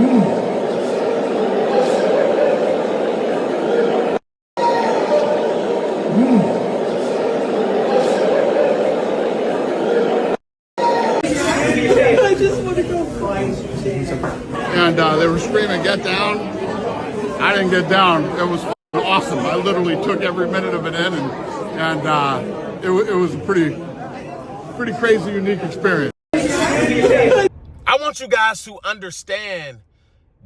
I just want to go. And they were screaming, "Get down!" I didn't get down. It was awesome. I literally took every minute of it in, and it was a pretty crazy, unique experience. I want you guys to understand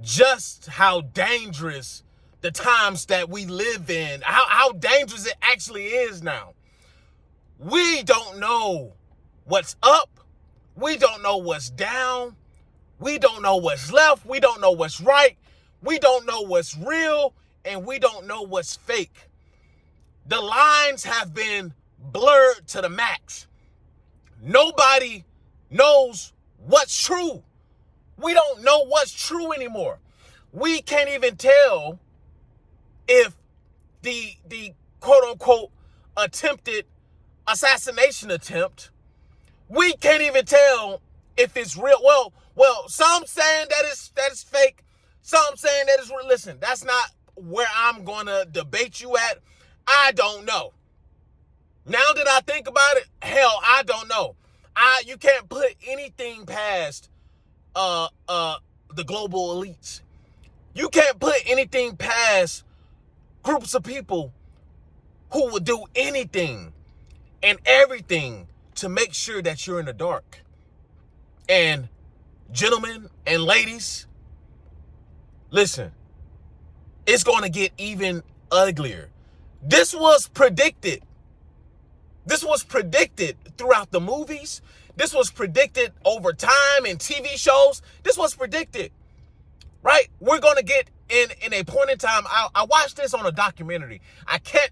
just how dangerous the times that we live in, how dangerous it actually is now. We don't know what's up. We don't know what's down. We don't know what's left. We don't know what's right. We don't know what's real, and we don't know what's fake. The lines have been blurred to the max. Nobody knows what's true. We don't know what's true anymore. We can't even tell if the quote unquote attempted assassination attempt, we can't even tell if it's real. Well, some saying that it's fake. Some saying that it's real. Listen, that's not where I'm going to debate you at. I don't know. Now that I think about it, hell, I don't know. You can't put anything past the global elites. You can't put anything past groups of people who would do anything and everything to make sure that you're in the dark. And gentlemen and ladies, listen, it's going to get even uglier. This was predicted. This was predicted throughout the movies. This was predicted over time in TV shows. This was predicted, right? We're going to get in a point in time. I watched this on a documentary. I can't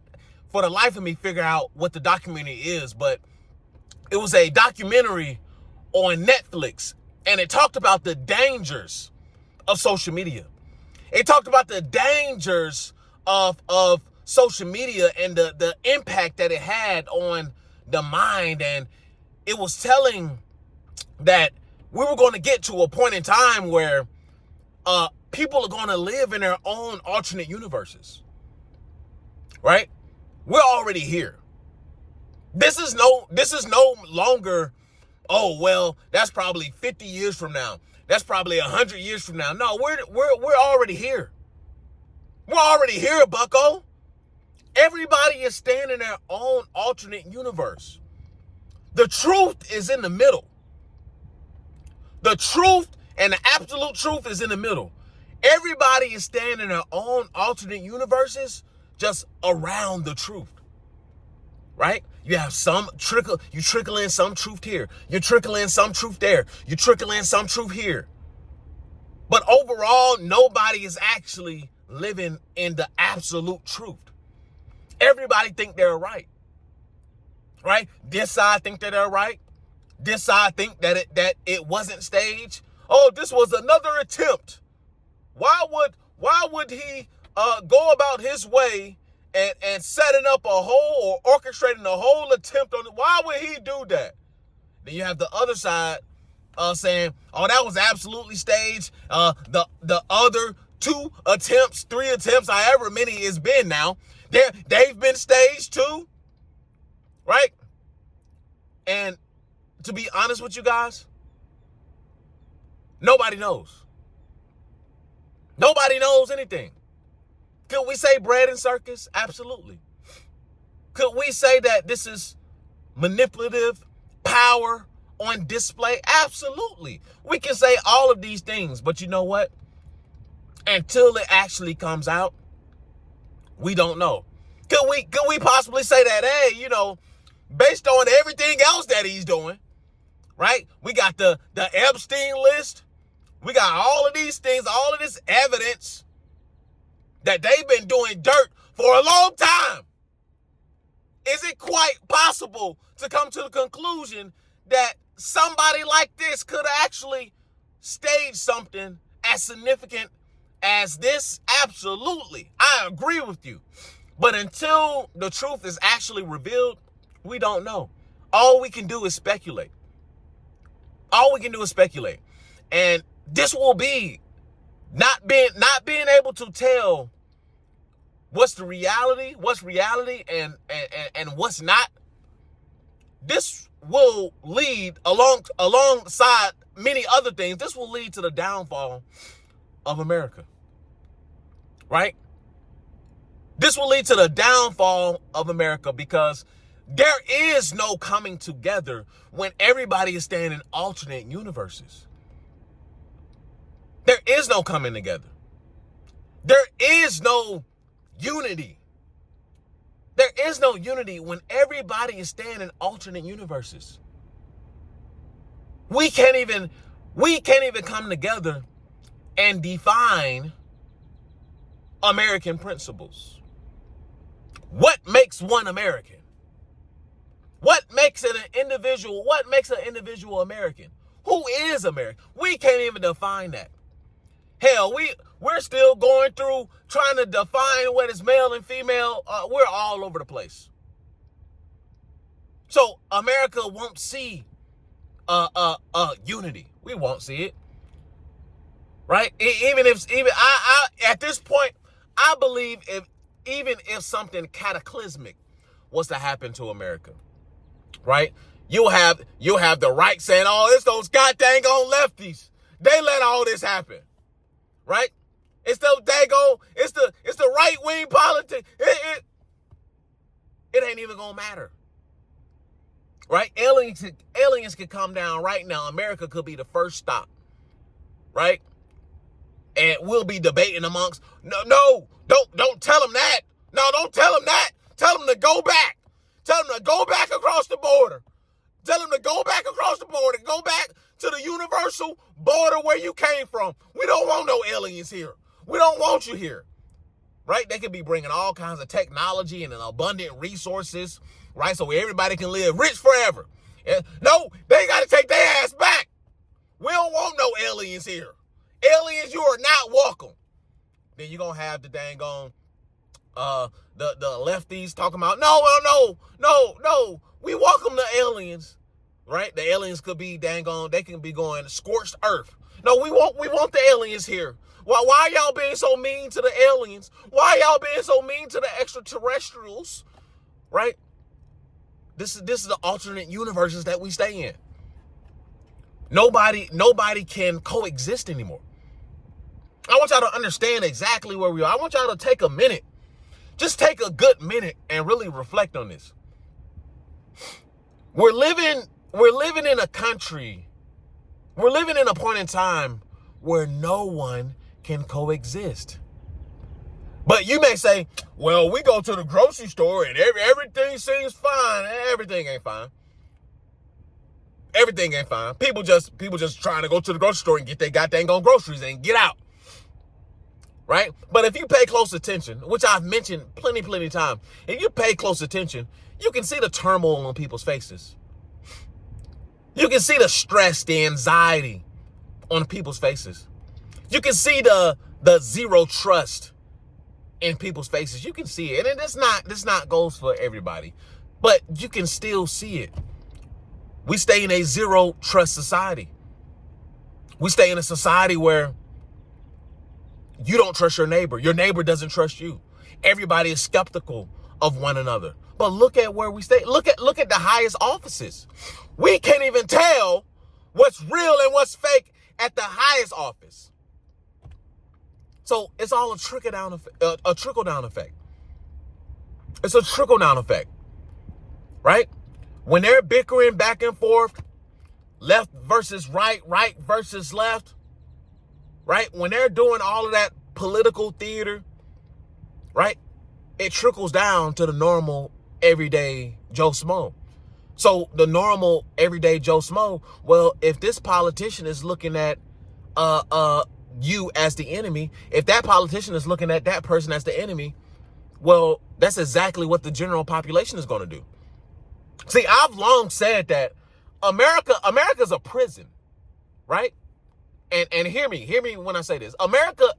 for the life of me figure out what the documentary is, but it was a documentary on Netflix, and it talked about the dangers of social media. It talked about the dangers of social media and the impact that it had on the mind. And it was telling that we were going to get to a point in time where people are going to live in their own alternate universes, right? We're already here. This is no longer, oh, well, that's probably 50 years from now. That's probably 100 years from now. No, we're already here. We're already here, bucko. Everybody is staying in their own alternate universe. The truth is in the middle. The truth and the absolute truth is in the middle. Everybody is staying in their own alternate universes just around the truth, right? You have you trickle in some truth here. You trickle in some truth there. You trickle in some truth here. But overall, nobody is actually living in the absolute truth. Everybody think they're right, right? This side think that they're right. This side think that it wasn't staged. Oh, this was another attempt. Why would he go about his way and setting up a whole or orchestrating a whole attempt on it? Why would he do that? Then you have the other side saying, oh, that was absolutely staged. The other 2 attempts, 3 attempts, however many it's been now, they've been staged too, right? And to be honest with you guys, nobody knows. Nobody knows anything. Could we say bread and circus? Absolutely. Could we say that this is manipulative power on display? Absolutely. We can say all of these things, but you know what? Until it actually comes out, we don't know. Could we possibly say that, hey, based on everything else that he's doing, right? We got the Epstein list. We got all of these things, all of this evidence that they've been doing dirt for a long time. Is it quite possible to come to the conclusion that somebody like this could actually stage something as significant as this? Absolutely. I agree with you. But until the truth is actually revealed, we don't know. All we can do is speculate. All we can do is speculate. And this will be Not being able to tell what's reality and what's not. This will lead alongside many other things. This will lead to the downfall of America. Right? This will lead to the downfall of America because there is no coming together when everybody is staying in alternate universes. There is no coming together. There is no unity. There is no unity when everybody is staying in alternate universes. We can't even come together and define American principles. What makes one American? What makes an individual American? Who is American? We can't even define that. Hell, we're still going through trying to define what is male and female. We're all over the place. So America won't see unity. We won't see it. Right? Even I at this point, I believe even if something cataclysmic was to happen to America, right? You'll have the right saying, "Oh, it's those goddamn lefties. They let all this happen." Right? It's the right wing politics. It ain't even gonna matter. Right? Aliens could come down right now. America could be the first stop. Right? And we'll be debating amongst, no, don't tell them that. No, don't tell them that. Tell them to go back. Tell them to go back across the border. Tell them to go back across the border. Go back to the universal border where you came from. We don't want no aliens here. We don't want you here. Right? They could be bringing all kinds of technology and abundant resources, right? So everybody can live rich forever. No, they got to take their ass back. We don't want no aliens here. Aliens, you are not welcome. Then you're going to have the dang on, the lefties talking about, no. We welcome the aliens, right? The aliens could be dang on, they can be going scorched earth. No, we want the aliens here. Why y'all being so mean to the aliens? Why y'all being so mean to the extraterrestrials? Right? This is the alternate universes that we stay in. Nobody can coexist anymore. I want y'all to understand exactly where we are. I want y'all to take a minute. Just take a good minute and really reflect on this. We're living in a country. We're living in a point in time where no one can coexist. But you may say, well, we go to the grocery store and everything seems fine. Everything ain't fine. Everything ain't fine. People just trying to go to the grocery store and get their goddamn groceries and get out. Right? But if you pay close attention, which I've mentioned plenty of times, if you pay close attention, you can see the turmoil on people's faces. You can see the stress, the anxiety on people's faces. You can see the zero trust in people's faces. You can see it. And this not goes for everybody, but you can still see it. We stay in a zero trust society. We stay in a society where you don't trust your neighbor. Your neighbor doesn't trust you. Everybody is skeptical of one another. But look at where we stay. Look at the highest offices. We can't even tell what's real and what's fake at the highest office. So it's all a trickle down effect. It's a trickle down effect, right? When they're bickering back and forth, left versus right, right versus left, right? When they're doing all of that political theater, right? It trickles down to the normal, everyday Joe Smo. So the normal, everyday Joe Smo, well, if this politician is looking at you as the enemy, if that politician is looking at that person as the enemy, well, that's exactly what the general population is going to do. See, I've long said that America's a prison, right? And hear me when I say this. America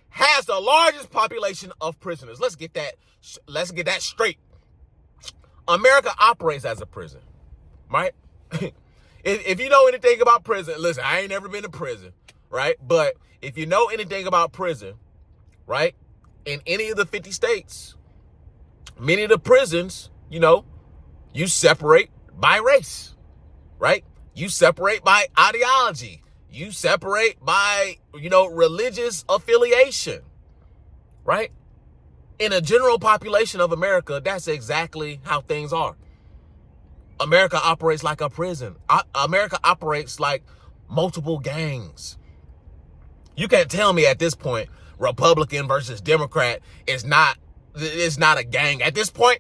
has the largest population of prisoners. Let's get that straight. America operates as a prison, right? If you know anything about prison, listen, I ain't never been to prison, right? But if you know anything about prison, right, in any of the 50 states, many of the prisons, you separate by race, right? You separate by ideology. You separate by, religious affiliation, right? In a general population of America, that's exactly how things are. America operates like a prison. America operates like multiple gangs. You can't tell me at this point, Republican versus Democrat is not a gang. At this point,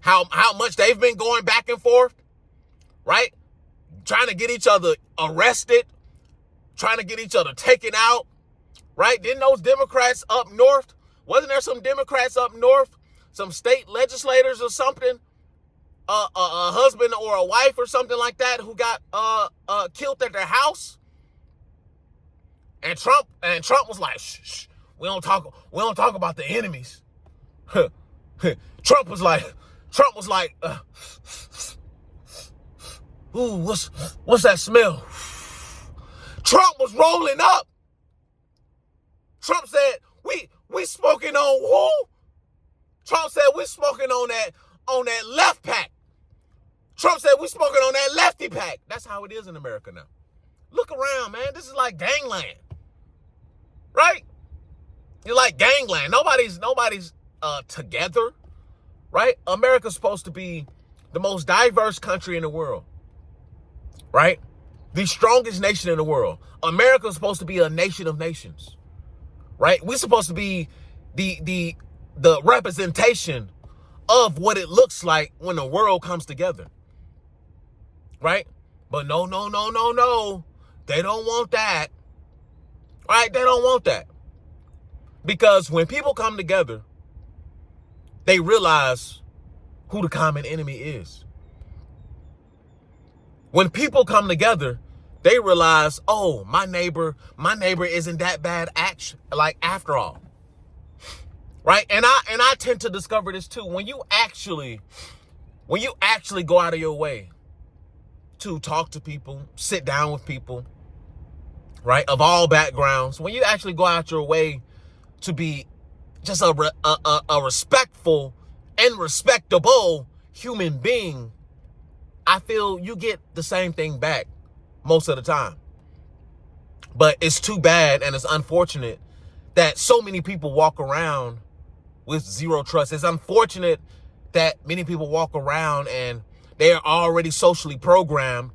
how much they've been going back and forth, right? Trying to get each other arrested, trying to get each other taken out, right? Didn't those Democrats up north, wasn't there some Democrats up north, some state legislators or something, a husband or a wife or something like that who got killed at their house? And Trump was like, shh, we don't talk about the enemies. Trump was like, ooh, what's that smell? Trump was rolling up. Trump said, we smoking on who? Trump said we smoking on that left pack. Trump said we smoking on that lefty pack. That's how it is in America now. Look around, man. This is like gangland. Right? You're like gangland. Nobody's together. Right? America's supposed to be the most diverse country in the world. Right? The strongest nation in the world. America's supposed to be a nation of nations. Right? We're supposed to be the representation of what it looks like when the world comes together. Right? But no. They don't want that. Right? They don't want that. Because when people come together, they realize who the common enemy is. When people come together, they realize, oh, my neighbor isn't that bad after all. Right? And I tend to discover this too. When you actually go out of your way to talk to people, sit down with people, right, of all backgrounds, when you actually go out your way to be just a respectful and respectable human being, I feel you get the same thing back most of the time. But it's too bad and it's unfortunate that so many people walk around with zero trust. It's unfortunate that many people walk around and they are already socially programmed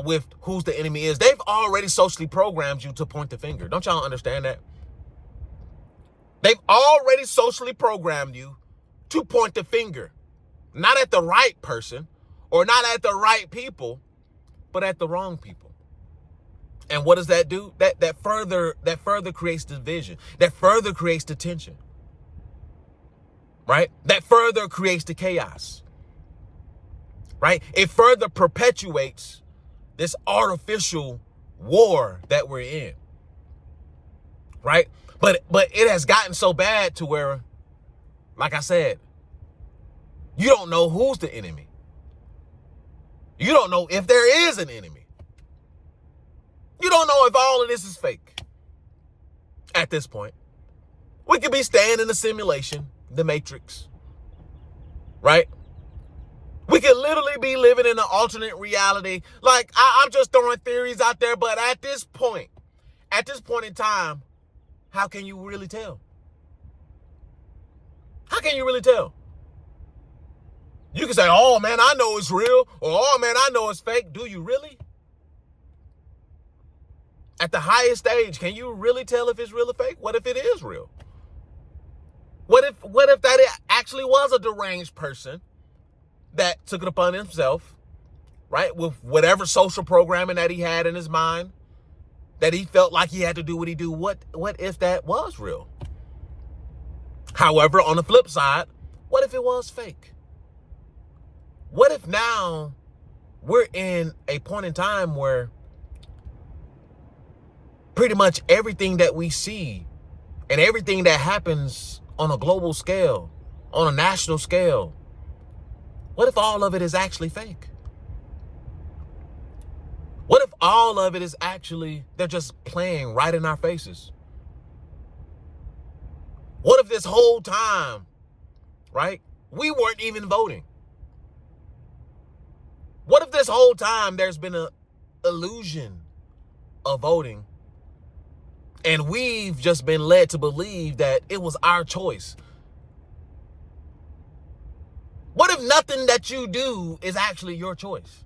with who's the enemy is. They've already socially programmed you to point the finger. Don't y'all understand that? They've already socially programmed you to point the finger. Not at the right person or not at the right people, but at the wrong people. And what does that do? That further creates division. That further creates the tension. Right? That further creates the chaos. Right? It further perpetuates this artificial war that we're in. Right? But it has gotten so bad to where, like I said, you don't know who's the enemy. You don't know if there is an enemy. You don't know if all of this is fake. At this point, we could be staying in a simulation, the Matrix, right? We could literally be living in an alternate reality. Like, I'm just throwing theories out there, but at this point in time, how can you really tell? How can you really tell? You can say, oh man, I know it's real, or oh man, I know it's fake. Do you really? At the highest stage, can you really tell if it's real or fake? What if it is real? What if that actually was a deranged person that took it upon himself, right, with whatever social programming that he had in his mind, that he felt like he had to do what he do? What if that was real? However, on the flip side, what if it was fake? What if now we're in a point in time where pretty much everything that we see and everything that happens on a global scale, on a national scale, what if all of it is actually fake? What if all of it is actually, they're just playing right in our faces. What if this whole time, right, we weren't even voting? What if this whole time there's been an illusion of voting and we've just been led to believe that it was our choice? What if nothing that you do is actually your choice?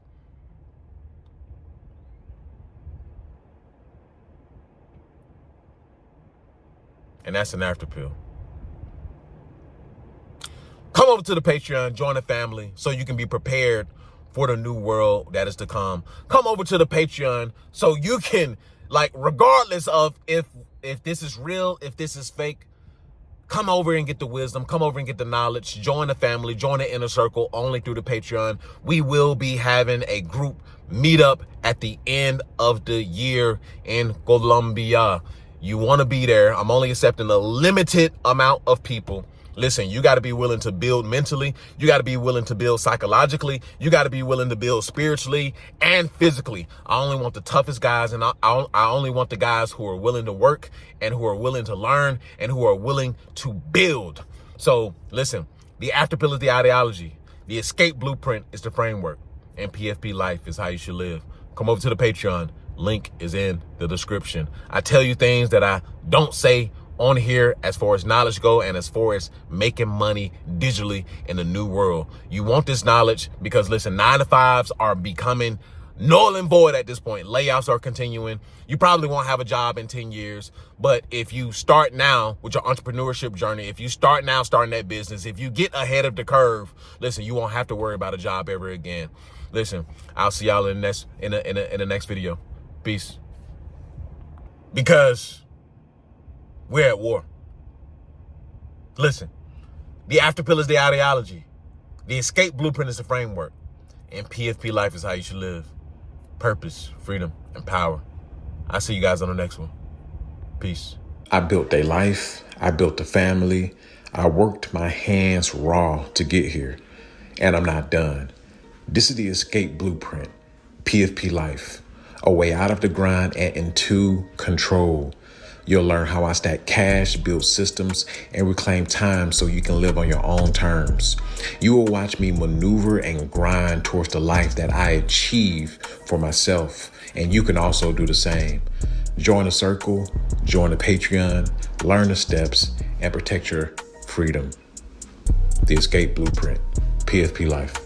And that's an after pill. Come over to the Patreon, join the family so you can be prepared for the new world that is to come. Come over to the Patreon so you can, like, regardless of if this is real, if this is fake, come over and get the wisdom, come over and get the knowledge, join the family, join the inner circle only through the Patreon. We will be having a group meetup at the end of the year in Colombia. You want to be there. I'm only accepting a limited amount of people. Listen, you got to be willing to build mentally. You got to be willing to build psychologically. You got to be willing to build spiritually and physically. I only want the toughest guys, and I only want the guys who are willing to work and who are willing to learn and who are willing to build. So listen, the after pill is the ideology. The escape blueprint is the framework. And PFP life is how you should live. Come over to the Patreon. Link is in the description. I tell you things that I don't say on here as far as knowledge go and as far as making money digitally in the new world. You want this knowledge because, listen, 9-to-5s are becoming null and void at this point. Layoffs are continuing. You probably won't have a job in 10 years. But if you start now with your entrepreneurship journey, if you start now starting that business, if you get ahead of the curve, listen, you won't have to worry about a job ever again. Listen, I'll see y'all in the next video. Peace. Because we're at war. Listen, the after pill is the ideology. The escape blueprint is the framework. And PFP life is how you should live. Purpose, freedom, and power. I'll see you guys on the next one. Peace. I built a life. I built a family. I worked my hands raw to get here. And I'm not done. This is the escape blueprint. PFP life. A way out of the grind and into control. You'll learn how I stack cash, build systems, and reclaim time so you can live on your own terms. You will watch me maneuver and grind towards the life that I achieve for myself, and you can also do the same. Join the circle, join the Patreon, learn the steps, and protect your freedom. The escape blueprint, PFP life.